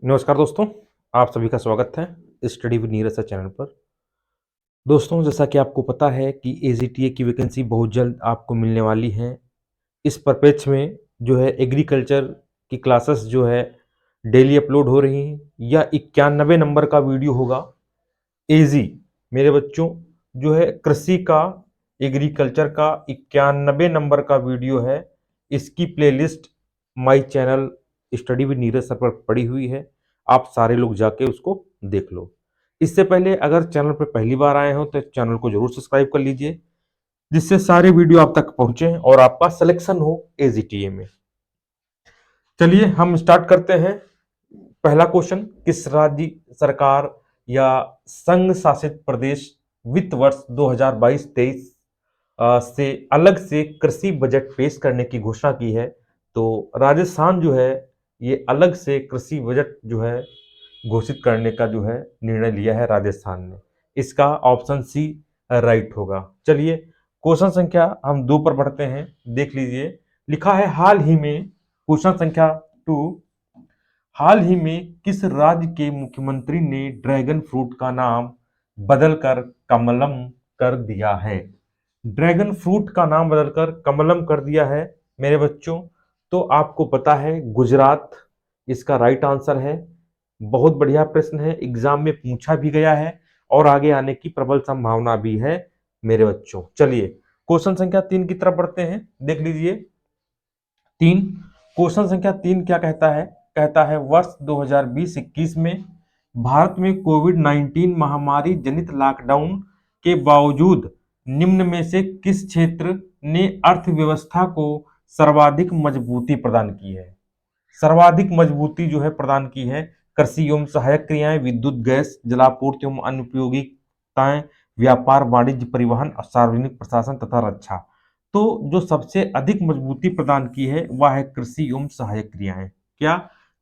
नमस्कार दोस्तों, आप सभी का स्वागत है study with Neeraj sir channel पर। दोस्तों, जैसा कि आपको पता है कि एजीटीए की वैकेंसी बहुत जल्द आपको मिलने वाली है। इस परिप्रेक्ष्य में जो है एग्रीकल्चर की क्लासेस जो है डेली अपलोड हो रही हैं या 91 नंबर का वीडियो होगा। एजी मेरे बच्चों जो है कृषि का, एग्रीकल्चर का 91 नंबर का वीडियो है। इसकी playlist my channel study with Neeraj sir पर पड़ी हुई है। आप सारे लोग जाके उसको देख लो। इससे पहले अगर चैनल पर पहली बार आए हो तो चैनल को जरूर सब्सक्राइब कर लीजिए, जिससे सारे वीडियो आप तक पहुंचे और आपका सिलेक्शन हो एजीटीए में। चलिए हम स्टार्ट करते हैं। पहला क्वेश्चन, किस राज्य सरकार या संघ शासित प्रदेश वित्त वर्ष 2022-23 से अलग से कृषि बजट पेश करने की घोषणा की है? तो राजस्थान जो है ये अलग से कृषि बजट जो है घोषित करने का जो है निर्णय लिया है राजस्थान ने। इसका ऑप्शन सी राइट होगा। चलिए क्वेश्चन संख्या हम 2 पर बढ़ते हैं, देख लीजिए। लिखा है हाल ही में, क्वेश्चन संख्या 2, हाल ही में किस राज्य के मुख्यमंत्री ने ड्रैगन फ्रूट का नाम बदलकर कमलम कर दिया है? ड्रैगन फ्रूट का नाम बदलकर कमलम कर दिया है मेरे बच्चों। तो आपको पता है गुजरात इसका राइट आंसर है। बहुत बढ़िया प्रश्न है, एग्जाम में पूछा भी गया है और आगे आने की प्रबल संभावना भी है मेरे बच्चों। चलिए क्वेश्चन संख्या 3 की तरफ बढ़ते हैं, देख लीजिए। 3, क्वेश्चन संख्या 3 क्या कहता है? कहता है वर्ष 2020-21 में भारत में कोविड 19 महामारी जनित लॉकडाउन के बावजूद निम्न में से किस क्षेत्र ने अर्थव्यवस्था को सर्वाधिक मजबूती प्रदान की है? सर्वाधिक मजबूती जो है प्रदान की है। कृषि एवं सहायक क्रियाएं, विद्युत, गैस, जलापूर्ति एवं अन्य उपयोगिताएं, व्यापार, वाणिज्य, परिवहन, सार्वजनिक प्रशासन तथा रक्षा। तो जो सबसे अधिक मजबूती प्रदान की है वह है कृषि एवं सहायक क्रियाएं। क्या?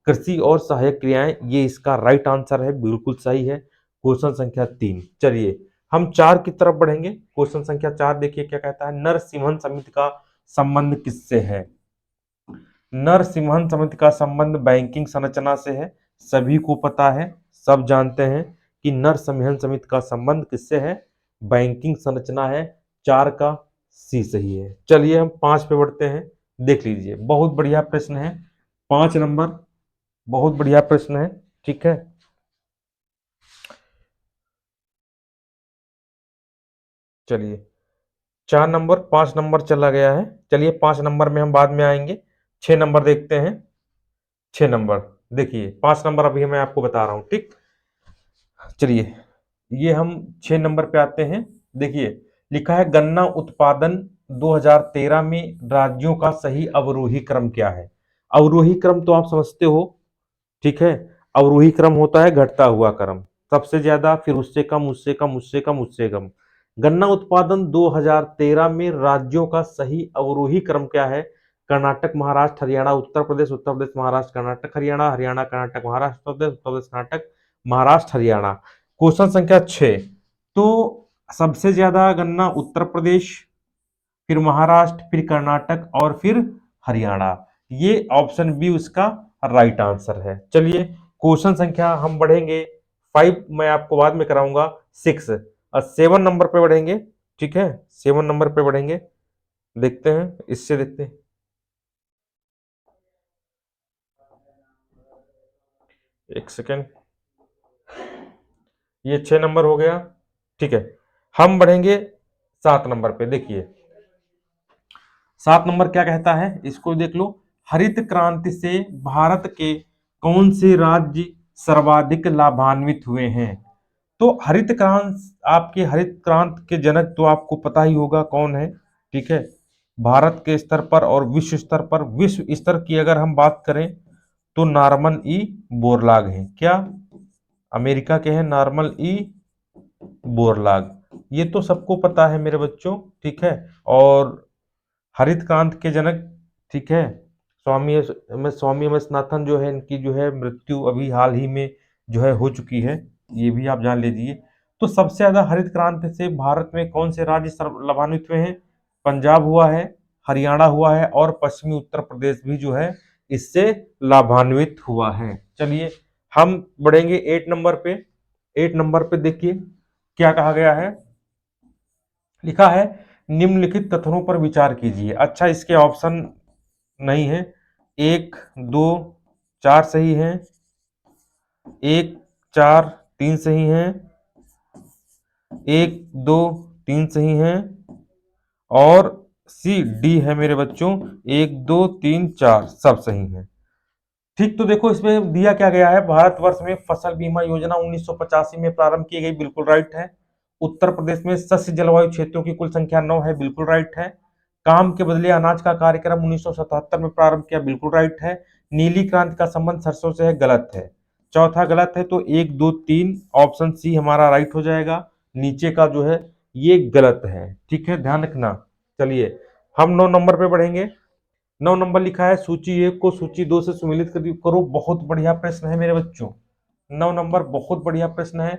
कृषि और सहायक क्रियाएं, ये इसका राइट आंसर है, बिल्कुल सही है। क्वेश्चन संख्या 3। चलिए हम 4 की तरफ बढ़ेंगे। क्वेश्चन संख्या 4 देखिए क्या कहता है, नरसिम्हन समिति का संबंध किससे है? नरसिम्हन समिति का संबंध बैंकिंग संरचना से है। सभी को पता है, सब जानते हैं कि नरसिम्हन समिति का संबंध किससे है? बैंकिंग संरचना है। 4 का सी सही है। चलिए हम 5 पे बढ़ते हैं, देख लीजिए। बहुत बढ़िया प्रश्न है, 5 नंबर, बहुत बढ़िया प्रश्न है। ठीक है, चलिए 4 नंबर 5 नंबर चला गया है। चलिए 5 नंबर में हम बाद में आएंगे। 6 नंबर देखते हैं। 6 नंबर देखिए, 5 नंबर अभी मैं आपको बता रहा हूं, ठीक। चलिए ये हम 6 नंबर पे आते हैं। देखिए लिखा है गन्ना उत्पादन 2013 में राज्यों का सही अवरोही क्रम क्या है? अवरोही क्रम तो आप समझते हो, ठीक है। अवरोही क्रम होता है घटता हुआ क्रम, सबसे ज्यादा, फिर उससे कम, उससे कम, उससे कम, उससे कम। गन्ना उत्पादन 2013 में राज्यों का सही अवरोही क्रम क्या है? कर्नाटक, महाराष्ट्र, हरियाणा, उत्तर प्रदेश, उत्तर प्रदेश, महाराष्ट्र, कर्नाटक, हरियाणा, हरियाणा, कर्नाटक, महाराष्ट्र, उत्तर प्रदेश, उत्तर प्रदेश, कर्नाटक, महाराष्ट्र, हरियाणा। क्वेश्चन संख्या 6, तो सबसे ज्यादा गन्ना उत्तर प्रदेश, फिर महाराष्ट्र, फिर कर्नाटक और फिर हरियाणा। ये ऑप्शन बी उसका राइट आंसर है। चलिए क्वेश्चन संख्या हम बढ़ेंगे 5, मैं आपको बाद में कराऊंगा 6 और 7 नंबर पे बढ़ेंगे। ठीक है, 7 नंबर पे बढ़ेंगे, देखते हैं, इससे देखते हैं। एक सेकेंड, ये 6 नंबर हो गया। ठीक है, हम बढ़ेंगे 7 नंबर पे। देखिए 7 नंबर क्या कहता है, इसको देख लो। हरित क्रांति से भारत के कौन से राज्य सर्वाधिक लाभान्वित हुए हैं? तो हरित क्रांति, आपके हरित क्रांति के जनक तो आपको पता ही होगा कौन है। ठीक है, भारत के स्तर पर और विश्व स्तर पर, विश्व स्तर की अगर हम बात करें तो नॉर्मन ई बोरलाग है। क्या? अमेरिका के हैं नॉर्मन ई बोरलाग, ये तो सबको पता है मेरे बच्चों। ठीक है, और हरित क्रांति के जनक, ठीक है, स्वामी एम एस नाथन जो है, इनकी जो है मृत्यु अभी हाल ही में जो है हो चुकी है, ये भी आप जान लीजिए। तो सबसे ज्यादा हरित क्रांति से भारत में कौन से राज्य लाभान्वित हुए हैं? पंजाब हुआ है, हरियाणा हुआ है और पश्चिमी उत्तर प्रदेश भी जो है इससे लाभान्वित हुआ है। चलिए हम बढ़ेंगे 8 नंबर पे। 8 नंबर पे देखिए क्या कहा गया है, लिखा है निम्नलिखित कथनों पर विचार कीजिए। अच्छा, इसके ऑप्शन नहीं है। 1 2 4 सही है, 1 4 3 सही है, 1 2 3 सही है, और सी डी है मेरे बच्चों 1 2 3 4 सब सही है। ठीक, तो देखो इसमें दिया क्या गया है, भारतवर्ष में फसल बीमा योजना 1985 में प्रारंभ की गई, बिल्कुल राइट है। उत्तर प्रदेश में सस्य जलवायु क्षेत्रों की कुल संख्या 9 है, बिल्कुल राइट है। काम के बदले अनाज का कार्यक्रम 1977 में प्रारंभ किया, बिल्कुल राइट है। नीली क्रांति का संबंध सरसों से है, गलत है। चौथा गलत है, तो 1 2 3 ऑप्शन सी हमारा राइट हो जाएगा। नीचे का जो है ये गलत है, ठीक है, ध्यान रखना। चलिए हम 9 नंबर पे बढ़ेंगे। 9 नंबर लिखा है सूची 1 को सूची 2 से सम्मिलित करो। बहुत बढ़िया प्रश्न है मेरे बच्चों। 9 नंबर बहुत बढ़िया प्रश्न है।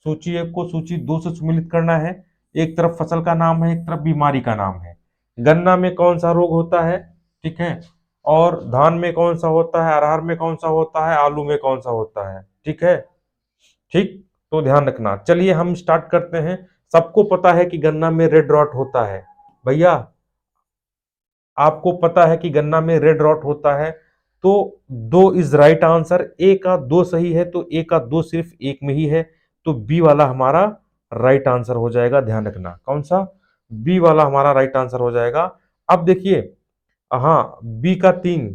सूची 1 को सूची 2 से सम्मिलित करना है। एक तरफ फसल का नाम है, एक तरफ बीमारी का नाम है। गन्ना में कौन सा रोग होता है, ठीक है, और धान में कौन सा होता है, अरहर में कौन सा होता है, आलू में कौन सा होता है, ठीक है। ठीक, तो ध्यान रखना। चलिए हम स्टार्ट करते हैं। सबको पता है कि गन्ना में रेड रॉट होता है भैया, आपको पता है कि गन्ना में रेड रॉट होता है। तो 2 इज राइट आंसर। ए का 2 सही है, तो ए का 2 सिर्फ एक में ही है, तो बी वाला हमारा राइट आंसर हो जाएगा। ध्यान रखना कौन सा, बी वाला हमारा राइट आंसर हो जाएगा। अब देखिए, हाँ, बी का 3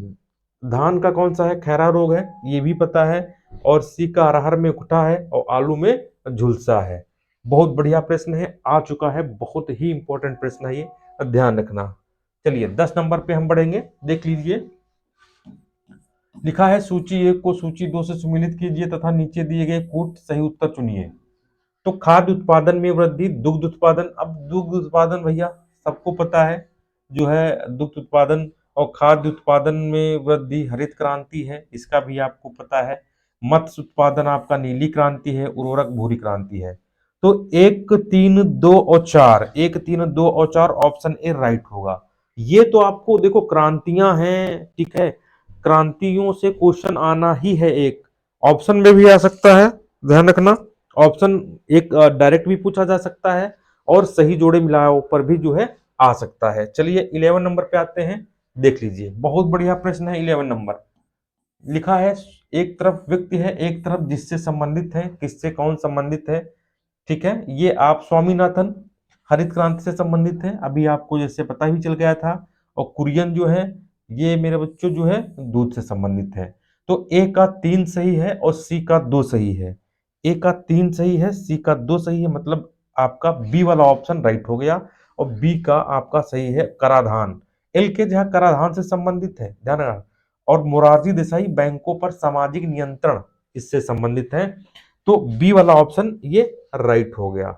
धान का कौन सा है, खैरा रोग है, ये भी पता है। और सी का अरहर में उकठा है, और आलू में झुलसा है। बहुत बढ़िया प्रश्न है, आ चुका है, बहुत ही इंपॉर्टेंट प्रश्न है ये, ध्यान रखना। चलिए 10 नंबर पे हम बढ़ेंगे, देख लीजिए। लिखा है सूची 1 को सूची 2 से सम्मिलित कीजिए तथा नीचे दिए गए कूट सही उत्तर चुनिए। तो खाद्य उत्पादन में वृद्धि, दुग्ध उत्पादन। अब दुग्ध उत्पादन भैया सबको पता है, जो है दुग्ध उत्पादन और खाद्य उत्पादन में वृद्धि हरित क्रांति है, इसका भी आपको पता है। मत्स्य उत्पादन आपका नीली क्रांति है, उर्वरक भूरी क्रांति है। तो 1 3 2 और 4, 1 3 2 और 4 ऑप्शन ए राइट होगा। ये तो आपको देखो क्रांतियां हैं, ठीक है, क्रांतियों से क्वेश्चन आना ही है। एक ऑप्शन में भी आ सकता है, ध्यान रखना। ऑप्शन एक डायरेक्ट भी पूछा जा सकता है, और सही जोड़े मिलाओ पर भी जो है आ सकता है। चलिए 11 नंबर पे आते हैं, देख लीजिए। बहुत बढ़िया प्रश्न है 11 नंबर। लिखा है एक तरफ व्यक्ति है, एक तरफ जिससे संबंधित है, किससे कौन संबंधित है, ठीक है। ये आप स्वामीनाथन हरित क्रांति से संबंधित है, अभी आपको जैसे पता ही चल गया था। और कुरियन जो है, ये मेरे बच्चों जो है दूध से संबंधित है। तो ए का 3 सही है और सी का 2 सही है। ए का 3 सही है, सी का 2 सही है, मतलब आपका बी वाला ऑप्शन राइट हो गया। और बी का आपका सही है कराधान। एल के जहां कराधान से संबंधित है, ध्यान रखना। और मोरारजी देसाई बैंकों पर सामाजिक नियंत्रण इससे संबंधित है। तो बी वाला ऑप्शन ये राइट हो गया,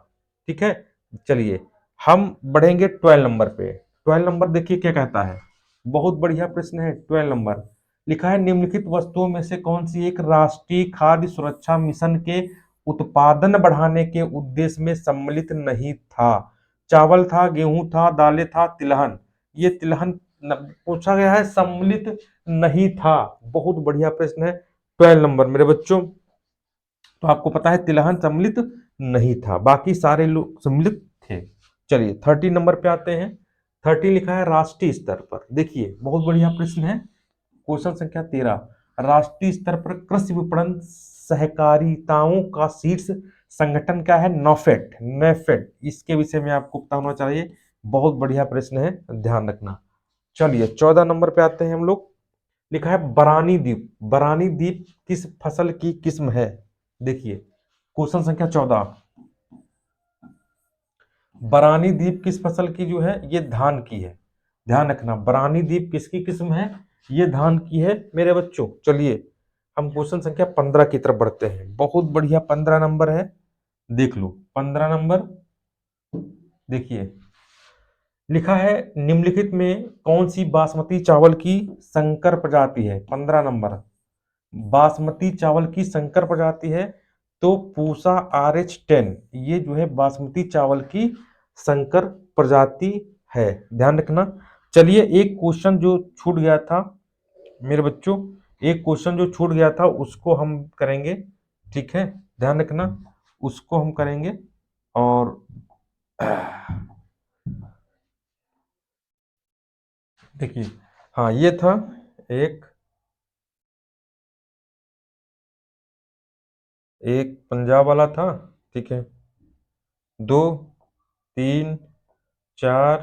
ठीक है। चलिए हम बढ़ेंगे 12 नंबर पे। 12 नंबर देखिए क्या कहता है, बहुत बढ़िया प्रश्न है। 12 नंबर लिखा है निम्नलिखित वस्तुओं में से कौन सी एक राष्ट्रीय खाद्य सुरक्षा मिशन के उत्पादन बढ़ाने के उद्देश्य में सम्मिलित नहीं था। चावल था, गेहूं था, दालें था, तिलहन। ये तिलहन पूछा गया है, सम्मिलित नहीं था। बहुत बढ़िया प्रश्न है 12 नंबर मेरे बच्चों। तो आपको पता है तिलहन सम्मिलित नहीं था, बाकी सारे लोग सम्मिलित थे। चलिए 13 नंबर पे आते हैं। 13 लिखा है राष्ट्रीय स्तर पर। देखिए बहुत बढ़िया प्रश्न है, क्वेश्चन संख्या 13। राष्ट्रीय स्तर पर कृषि विपणन सहकारिताओं का शीर्ष संगठन क्या है, नॉफेड। नेफेड, इसके विषय में आपको पता होना चाहिए। बहुत बढ़िया प्रश्न है, ध्यान रखना। चलिए 14 नंबर पे आते हैं हम लोग। लिखा है बरानी द्वीप। बरानी द्वीप किस फसल की किस्म है। देखिए क्वेश्चन संख्या 14, बरानी द्वीप किस फसल की जो है, ये धान की है। ध्यान रखना, बरानी द्वीप किसकी किस्म है, ये धान की है मेरे बच्चों। चलिए हम क्वेश्चन संख्या 15 की तरफ बढ़ते हैं। बहुत बढ़िया 15 नंबर है, देख लो 15 नंबर। देखिए लिखा है निम्नलिखित में कौन सी बासमती चावल की संकर प्रजाति है। 15 नंबर, बासमती चावल की संकर प्रजाति है, तो पूसा RH10 ये जो है बासमती चावल की संकर प्रजाति है, ध्यान रखना। चलिए एक क्वेश्चन जो छूट गया था मेरे बच्चों, एक क्वेश्चन जो छूट गया था उसको हम करेंगे, ठीक है, ध्यान रखना, उसको हम करेंगे। और देखिए, हाँ ये था एक एक पंजाब वाला था, ठीक है, 2, 3, 4,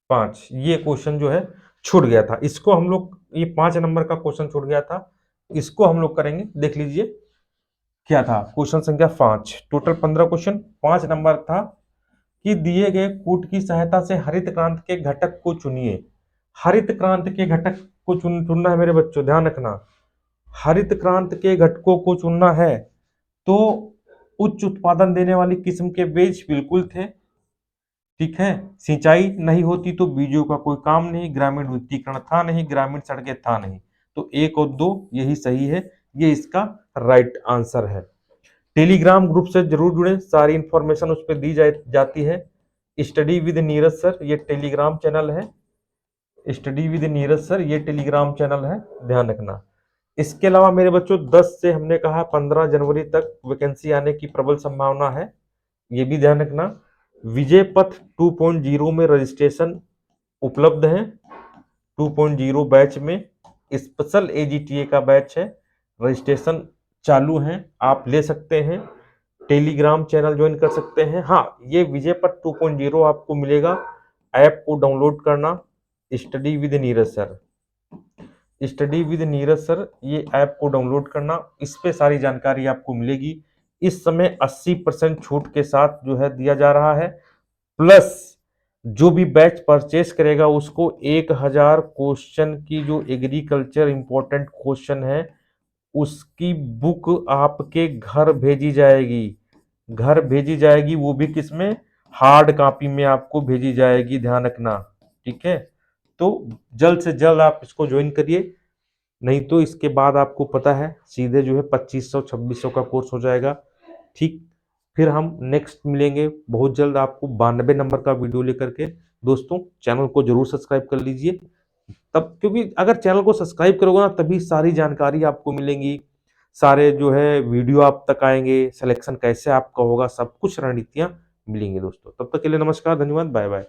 5 ये क्वेश्चन जो है छूट गया था, इसको हम लोग, ये 5 नंबर का क्वेश्चन छूट गया था, इसको हम लोग करेंगे। देख लीजिए क्या था, क्वेश्चन संख्या 5, टोटल 15 क्वेश्चन, 5 नंबर था कि दिए गए कूट की सहायता से हरित क्रांति के घटक को चुनिए। हरित क्रांति के घटक को चुनना है मेरे बच्चों, ध्यान रखना, हरित क्रांति के घटकों को चुनना है। तो उच्च उत्पादन देने वाली किस्म के बीज बिल्कुल थे, ठीक है, सिंचाई नहीं होती तो बीजों का कोई काम नहीं, ग्रामीण वित्तीकरण था नहीं, ग्रामीण सड़कें था नहीं, तो 1 और 2 यही सही है, ये इसका राइट आंसर है। टेलीग्राम ग्रुप से जरूर जुड़े, सारी इंफॉर्मेशन उस पर दी जाती है। स्टडी विद नीरज सर ये टेलीग्राम चैनल है, स्टडी विद नीरज सर ये टेलीग्राम चैनल है, ध्यान रखना। इसके अलावा मेरे बच्चों 10 से हमने कहा 15 जनवरी तक वैकेंसी आने की प्रबल संभावना है, ये भी ध्यान रखना। विजय पथ 2.0 में रजिस्ट्रेशन उपलब्ध है, 2.0 बैच में स्पेशल एजीटीए का बैच है, रजिस्ट्रेशन चालू है, आप ले सकते हैं, टेलीग्राम चैनल ज्वाइन कर सकते हैं। हाँ, ये विजय पथ 2.0 आपको मिलेगा, ऐप को डाउनलोड करना, study with Neeraj sir, study with Neeraj sir ये ऐप को डाउनलोड करना, इस पे सारी जानकारी आपको मिलेगी। इस समय 80% छूट के साथ जो है दिया जा रहा है, प्लस जो भी बैच परचेस करेगा उसको 1000 क्वेश्चन की जो एग्रीकल्चर इंपॉर्टेंट क्वेश्चन है उसकी बुक आपके घर भेजी जाएगी, घर भेजी जाएगी, वो भी किसमें, हार्ड कॉपी में आपको भेजी जाएगी, ध्यान रखना, ठीक है। तो जल्द से जल्द आप इसको ज्वाइन करिए, नहीं तो इसके बाद आपको पता है सीधे जो है 2500-2600 का कोर्स हो जाएगा, ठीक। फिर हम नेक्स्ट मिलेंगे बहुत जल्द आपको 92 नंबर का वीडियो लेकर के। दोस्तों चैनल को जरूर सब्सक्राइब कर लीजिए, तब क्योंकि अगर चैनल को सब्सक्राइब करोगे ना तभी सारी जानकारी आपको मिलेंगी, सारे जो है वीडियो आप तक आएंगे, सिलेक्शन कैसे आपका होगा, सब कुछ रणनीतियां मिलेंगी दोस्तों। तब तक के लिए नमस्कार, धन्यवाद, बाय बाय।